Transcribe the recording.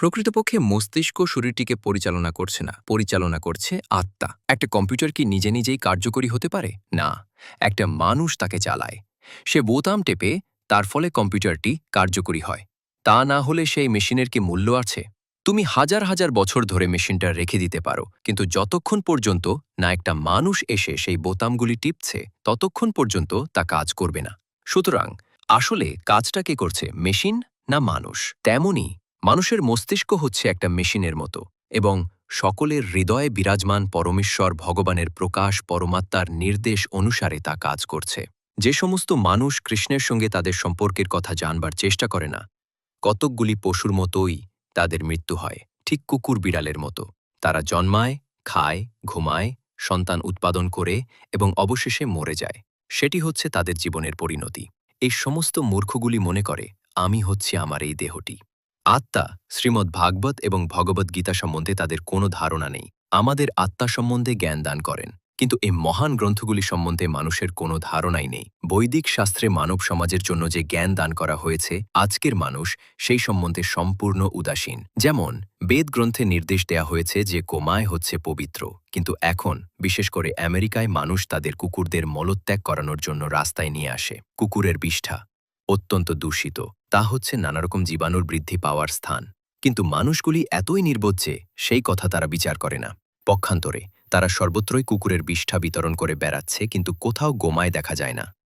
প্রকৃতপক্ষে মস্তিষ্ক শরীরটিকে পরিচালনা করছে না, পরিচালনা করছে আত্মা। একটা কম্পিউটার কি নিজে নিজেই কার্যকরী হতে পারে? না, একটা মানুষ তাকে চালায়। সে বোতাম টেপে, তার ফলে কম্পিউটারটি কার্যকরী হয়। তা না হলে সেই মেশিনের কি মূল্য আছে? তুমি হাজার হাজার বছর ধরে মেশিনটা রেখে দিতে পারো, কিন্তু যতক্ষণ পর্যন্ত না একটা মানুষ এসে সেই বোতামগুলি টিপছে, ততক্ষণ পর্যন্ত তা কাজ করবে না। সুতরাং আসলে কাজটা কে করছে, মেশিন না মানুষ? তেমনি মানুষের মস্তিষ্ক হচ্ছে একটা মেশিনের মতো, এবং সকলের হৃদয়ে বিরাজমান পরমেশ্বর ভগবানের প্রকাশ পরমাত্মার নির্দেশ অনুসারে তা কাজ করছে। যে সমস্ত মানুষ কৃষ্ণের সঙ্গে তাদের সম্পর্কের কথা জানবার চেষ্টা করে না, কতকগুলি পশুর মতোই তাদের মৃত্যু হয়, ঠিক কুকুর বিড়ালের মতো। তারা জন্মায়, খায়, ঘুমায়, সন্তান উৎপাদন করে এবং অবশেষে মরে যায়। সেটি হচ্ছে তাদের জীবনের পরিণতি। এই সমস্ত মূর্খগুলি মনে করে আমি হচ্ছি আমার এই দেহটি। আত্মা, শ্রীমদ্ ভাগবত এবং ভগবদ্গীতা সম্বন্ধে তাদের কোনো ধারণা নেই। আমাদের আত্মা সম্বন্ধে জ্ঞান দান করেন, কিন্তু এই মহান গ্রন্থগুলি সম্বন্ধে মানুষের কোনো ধারণাই নেই। বৈদিক শাস্ত্রে মানব সমাজের জন্য যে জ্ঞান দান করা হয়েছে, আজকের মানুষ সেই সম্বন্ধে সম্পূর্ণ উদাসীন। যেমন বেদ গ্রন্থে নির্দেশ দেয়া হয়েছে যে গোমায় হচ্ছে পবিত্র, কিন্তু এখন বিশেষ করে আমেরিকায় মানুষ তাদের কুকুরদের মলত্যাগ করানোর জন্য রাস্তায় নিয়ে আসে। কুকুরের বিষ্ঠা অত্যন্ত দূষিত, তা হচ্ছে নানারকম জীবাণুর বৃদ্ধি পাওয়ার স্থান। কিন্তু মানুষগুলি এতই নির্বোধ যে সেই কথা তারা বিচার করে না। পক্ষান্তরে তারা সর্বত্রই কুকুরের বিষ্ঠা বিতরণ করে বেড়াচ্ছে, কিন্তু কোথাও গোমায় দেখা যায় না।